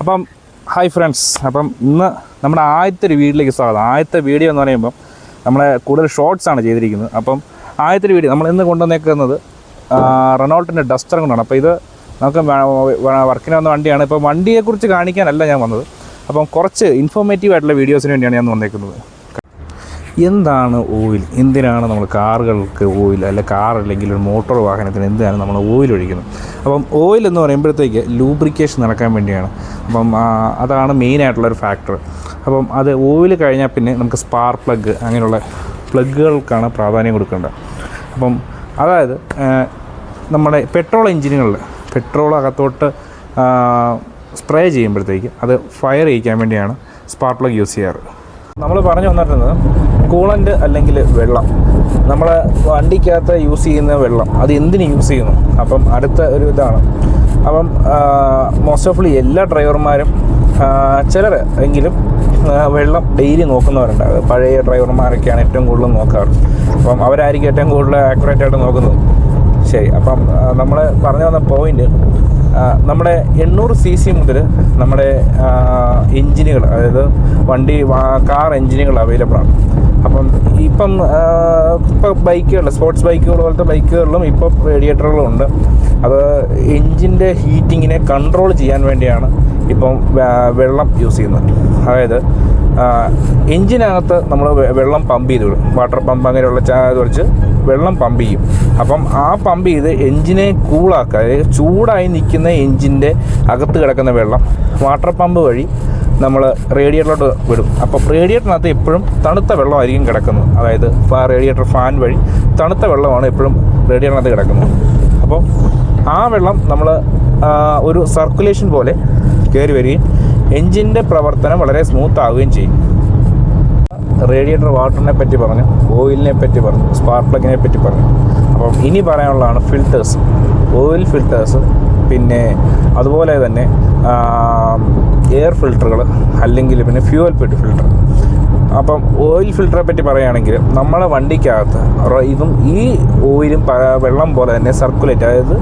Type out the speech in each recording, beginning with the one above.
അപ്പം hi friends, അപ്പം ഇന്ന് നമ്മുടെ ആദ്യത്തെ ഒരു വീഡിയോയിലേക്ക് സ്വാഗതം. ആദ്യത്തെ വീഡിയോ എന്ന് പറയുമ്പം നമ്മളെ കൂടുതൽ ഷോർട്സാണ് ചെയ്തിരിക്കുന്നത്. അപ്പം ആദ്യത്തെ വീഡിയോ നമ്മൾ ഇന്ന് കൊണ്ടുവന്നേക്കുന്നത് റെനോൾട്ടിൻ്റെ ഡസ്റ്റർ കൊണ്ടാണ്. അപ്പോൾ ഇത് നമുക്ക് വർക്കിന് വന്ന വണ്ടിയാണ്. ഇപ്പോൾ വണ്ടിയെക്കുറിച്ച് കാണിക്കാനല്ല ഞാൻ വന്നത്, അപ്പം കുറച്ച് ഇൻഫോർമേറ്റീവ് ആയിട്ടുള്ള വീഡിയോസിന് വേണ്ടിയാണ് ഞാൻ വന്നേക്കുന്നത്. എന്താണ് ഓയിൽ, എന്തിനാണ് നമ്മൾ കാറുകൾക്ക് ഓയിൽ, അല്ല കാർ അല്ലെങ്കിൽ ഒരു മോട്ടോർ വാഹനത്തിന് എന്തിനാണ് നമ്മൾ ഓയിൽ ഒഴിക്കുന്നത്? അപ്പം ഓയിൽ എന്ന് പറയുമ്പോഴത്തേക്ക് ലൂബ്രിക്കേഷൻ നടക്കാൻ വേണ്ടിയാണ്. അപ്പം അതാണ് മെയിനായിട്ടുള്ളൊരു ഫാക്ടർ. അപ്പം അത് ഓയിൽ കഴിഞ്ഞാൽ പിന്നെ നമുക്ക് സ്പാർക്ക് പ്ലഗ് അങ്ങനെയുള്ള പ്ലഗുകൾക്കാണ് പ്രാധാന്യം കൊടുക്കേണ്ടത്. അപ്പം അതായത് നമ്മുടെ പെട്രോൾ എഞ്ചിനുകളിൽ പെട്രോൾ അകത്തോട്ട് സ്പ്രേ ചെയ്യുമ്പോഴത്തേക്ക് അത് ഫയർ ചെയ്യിക്കാൻ വേണ്ടിയാണ് സ്പാർക്ക് പ്ലഗ് യൂസ് ചെയ്യാറ്. നമ്മൾ പറഞ്ഞു വന്നിട്ടുള്ളത് കൂളൻ്റ് അല്ലെങ്കിൽ വെള്ളം, നമ്മൾ വണ്ടിക്കകത്ത് യൂസ് ചെയ്യുന്ന വെള്ളം അത് എന്തിന് യൂസ് ചെയ്യുന്നു? അപ്പം അടുത്ത ഒരു ഇതാണ്. അപ്പം മോസ്റ്റ് ഓഫ്ലി എല്ലാ ഡ്രൈവർമാരും ചിലർ എങ്കിലും വെള്ളം ഡെയിലി നോക്കുന്നവരുണ്ട്. പഴയ ഡ്രൈവർമാരൊക്കെയാണ് ഏറ്റവും കൂടുതൽ നോക്കാറ്. അപ്പം അവരായിരിക്കും ഏറ്റവും കൂടുതൽ ആക്യുറേറ്റ് ആയിട്ട് നോക്കുന്നത്. ശരി, അപ്പം നമ്മൾ പറഞ്ഞു വന്ന പോയിൻ്റ്, നമ്മുടെ 800 cc മുതൽ നമ്മുടെ എൻജിനുകൾ, അതായത് കാർ എൻജിനുകൾ അവൈലബിൾ ആണ്. അപ്പം ഇപ്പം ബൈക്കുകൾ, സ്പോർട്സ് ബൈക്കുകൾ പോലത്തെ ബൈക്കുകളിലും ഇപ്പോൾ റേഡിയേറ്ററുകളുണ്ട്. അത് എൻജിൻ്റെ ഹീറ്റിങ്ങിനെ കൺട്രോൾ ചെയ്യാൻ വേണ്ടിയാണ് ഇപ്പം വെള്ളം യൂസ് ചെയ്യുന്നത്. അതായത് എൻജിനകത്ത് നമ്മൾ വെള്ളം പമ്പ് ചെയ്ത് വിടും, വാട്ടർ പമ്പ് അങ്ങനെയുള്ള ഇത് വെച്ച് വെള്ളം പമ്പ് ചെയ്യും. അപ്പം ആ പമ്പ് ചെയ്ത് എൻജിനെ കൂളാക്കുക, അതായത് ചൂടായി നിൽക്കുന്ന എൻജിൻ്റെ അകത്ത് കിടക്കുന്ന വെള്ളം വാട്ടർ പമ്പ് വഴി നമ്മൾ റേഡിയേറ്ററിലോട്ട് വിടും. അപ്പം റേഡിയേറ്ററിനകത്ത് എപ്പോഴും തണുത്ത വെള്ളമായിരിക്കും കിടക്കുന്നത്. അതായത് റേഡിയേറ്റർ ഫാൻ വഴി തണുത്ത വെള്ളമാണ് എപ്പോഴും റേഡിയേറ്ററിനകത്ത് കിടക്കുന്നത്. അപ്പോൾ ആ വെള്ളം നമ്മൾ ഒരു സർക്കുലേഷൻ പോലെ കയറി വരികയും എൻജിൻ്റെ പ്രവർത്തനം വളരെ സ്മൂത്ത് ആവുകയും ചെയ്യും. റേഡിയേറ്റർ വാട്ടറിനെ പറ്റി പറഞ്ഞു, ഓയിലിനെ പറ്റി പറഞ്ഞു, സ്പാർക്ക് പ്ലഗിനെ പറ്റി പറഞ്ഞു. അപ്പം ഇനി പറയാനുള്ളതാണ് ഫിൽറ്റേഴ്സ്, ഓയിൽ ഫിൽറ്റേഴ്സ്, പിന്നെ അതുപോലെ തന്നെ എയർ ഫിൽറ്ററുകൾ, അല്ലെങ്കിൽ പിന്നെ ഫ്യൂവൽ ഫിൽറ്റർ. അപ്പം ഓയിൽ ഫിൽറ്ററെ പറ്റി പറയുകയാണെങ്കിൽ നമ്മളെ വണ്ടിക്കകത്ത് ഇതും ഈ ഓയിലും വെള്ളം പോലെ തന്നെ സർക്കുലേറ്റ്, അതായത്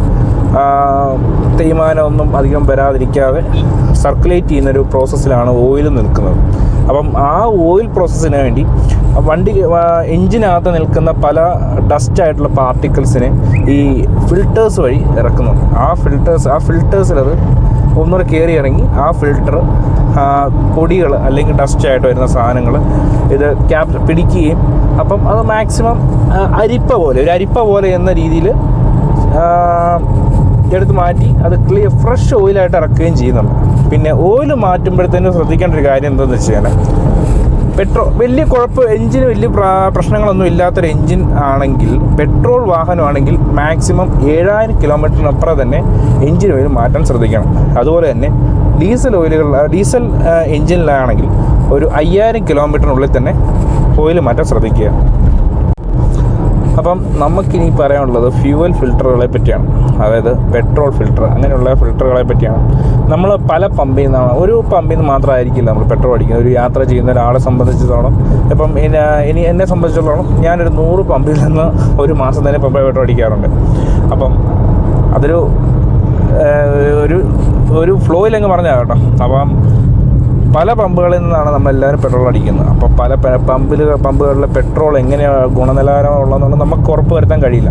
തേയ്മാനമൊന്നും അധികം വരാതിരിക്കാതെ സർക്കുലേറ്റ് ചെയ്യുന്നൊരു പ്രോസസ്സിലാണ് ഓയിൽ നിൽക്കുന്നത്. അപ്പം ആ ഓയിൽ പ്രോസസ്സിന് വേണ്ടി എൻജിനകത്ത് നിൽക്കുന്ന പല ഡസ്റ്റായിട്ടുള്ള പാർട്ടിക്കിൾസിനെ ഈ ഫിൽറ്റേഴ്സ് വഴി ഇറക്കുന്നു. ആ ഫിൽറ്റേഴ്സിലത് ഒന്നുകൂടെ കയറി ഇറങ്ങി ആ ഫിൽറ്റർ പൊടികൾ അല്ലെങ്കിൽ ഡസ്റ്റായിട്ട് വരുന്ന സാധനങ്ങൾ ഇത് പിടിക്കുകയും അപ്പം അത് മാക്സിമം ഒരു അരിപ്പ പോലെ എന്ന രീതിയിൽ എടുത്ത് മാറ്റി അത് ഫ്രഷ് ഓയിലായിട്ട് ഇറക്കുകയും ചെയ്യുന്നുണ്ട്. പിന്നെ ഓയിൽ മാറ്റുമ്പോഴത്തേനും ശ്രദ്ധിക്കേണ്ട ഒരു കാര്യം എന്താണെന്ന് വെച്ച് കഴിഞ്ഞാൽ, വലിയ എൻജിന് വലിയ പ്രശ്നങ്ങളൊന്നും ഇല്ലാത്തൊരു എൻജിൻ ആണെങ്കിൽ, പെട്രോൾ വാഹനമാണെങ്കിൽ മാക്സിമം 7000 കിലോമീറ്ററിനപ്പുറം തന്നെ എൻജിൻ ഓയിൽ മാറ്റാൻ ശ്രദ്ധിക്കണം. അതുപോലെ തന്നെ ഡീസൽ എൻജിനിലാണെങ്കിൽ ഒരു 5000 കിലോമീറ്ററിനുള്ളിൽ തന്നെ ഓയിൽ മാറ്റാൻ ശ്രദ്ധിക്കുക. അപ്പം നമുക്കിനി പറയാനുള്ളത് ഫ്യൂവൽ ഫിൽറ്ററുകളെ പറ്റിയാണ്. അതായത് പെട്രോൾ ഫിൽറ്റർ അങ്ങനെയുള്ള ഫിൽറ്ററുകളെ പറ്റിയാണ്. നമ്മൾ പല പമ്പിൽ നിന്നാണ്, ഒരു പമ്പിൽ നിന്ന് മാത്രമായിരിക്കില്ല നമ്മൾ പെട്രോൾ അടിക്കുന്നത്. ഒരു യാത്ര ചെയ്യുന്ന ഒരാളെ സംബന്ധിച്ചിടത്തോളം, ഇപ്പം എന്നെ സംബന്ധിച്ചിടത്തോളം ഞാനൊരു 100 പമ്പിൽ നിന്ന് ഒരു മാസം തന്നെ പെട്രോൾ അടിക്കാറുണ്ട്. അപ്പം അതൊരു ഒരു ഫ്ലോയിലങ്ങ് പറഞ്ഞാൽ കേട്ടോ. അപ്പം പല പമ്പുകളിൽ നിന്നാണ് നമ്മളെല്ലാവരും പെട്രോൾ അടിക്കുന്നത്. അപ്പോൾ പല പമ്പുകളിലെ പെട്രോൾ എങ്ങനെയാണ് ഗുണനിലവാരമുള്ളതെന്നുള്ളത് നമുക്ക് ഉറപ്പ് വരുത്താൻ കഴിയില്ല.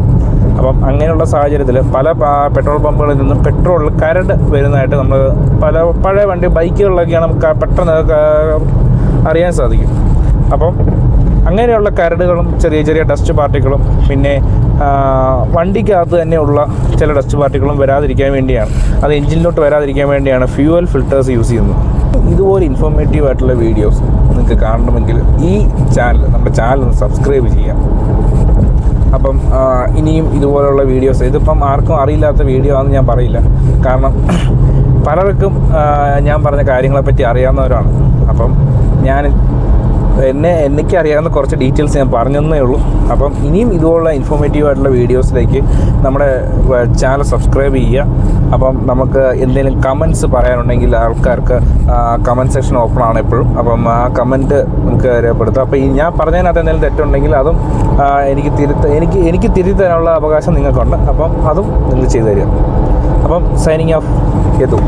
അപ്പം അങ്ങനെയുള്ള സാഹചര്യത്തിൽ പല പെട്രോൾ പമ്പുകളിൽ നിന്നും പെട്രോളിൽ കരട് വരുന്നതായിട്ട് നമ്മൾ പഴയ ബൈക്കുകളിലൊക്കെയാണ് നമുക്ക് പെട്ടെന്ന് അറിയാൻ സാധിക്കും. അപ്പം അങ്ങനെയുള്ള കരടുകളും ചെറിയ ചെറിയ ഡസ്റ്റ് പാർട്ടിക്കിളും പിന്നെ വണ്ടിക്കകത്ത് തന്നെയുള്ള ചില ഡസ്റ്റ് പാർട്ടിക്കിളും വരാതിരിക്കാൻ വേണ്ടിയാണ്, അത് എൻജിനിലോട്ട് വരാതിരിക്കാൻ വേണ്ടിയാണ് ഫ്യൂവൽ ഫിൽറ്റേഴ്സ് യൂസ് ചെയ്യുന്നത്. ഇതുപോലെ ഇൻഫോർമേറ്റീവ് ആയിട്ടുള്ള വീഡിയോസ് നിങ്ങൾക്ക് കാണണമെങ്കിൽ നമ്മുടെ ചാനൽ ഒന്ന് സബ്സ്ക്രൈബ് ചെയ്യാം. അപ്പം ഇനിയും ഇതുപോലുള്ള വീഡിയോസ്, ഇതിപ്പം ആർക്കും അറിയില്ലാത്ത വീഡിയോ ആണെന്ന് ഞാൻ പറയില്ല, കാരണം പലർക്കും ഞാൻ പറഞ്ഞ കാര്യങ്ങളെപ്പറ്റി അറിയാവുന്നവരാണ്. അപ്പം എനിക്ക് അറിയാവുന്ന കുറച്ച് ഡീറ്റെയിൽസ് ഞാൻ പറഞ്ഞതേ ഉള്ളൂ. അപ്പം ഇനിയും ഇതുപോലുള്ള ഇൻഫോർമേറ്റീവ് ആയിട്ടുള്ള വീഡിയോസിലേക്ക് നമ്മുടെ ചാനൽ സബ്സ്ക്രൈബ് ചെയ്യുക. അപ്പം നമുക്ക് എന്തെങ്കിലും കമൻറ്റ്സ് പറയാനുണ്ടെങ്കിൽ ആൾക്കാർക്ക് കമൻറ്റ് സെക്ഷൻ ഓപ്പൺ ആണ് എപ്പോഴും. അപ്പം ആ കമൻറ്റ് നമുക്ക് രേഖപ്പെടുത്താം. അപ്പോൾ ഞാൻ പറഞ്ഞതിനകത്ത് എന്തെങ്കിലും തെറ്റുണ്ടെങ്കിൽ അതും എനിക്ക് തിരുത്തി തരാനുള്ള അവകാശം നിങ്ങൾക്കുണ്ട്. അപ്പം അതും നിങ്ങൾ ചെയ്തു തരിക. അപ്പം സൈനിങ് ഓഫ് യദു.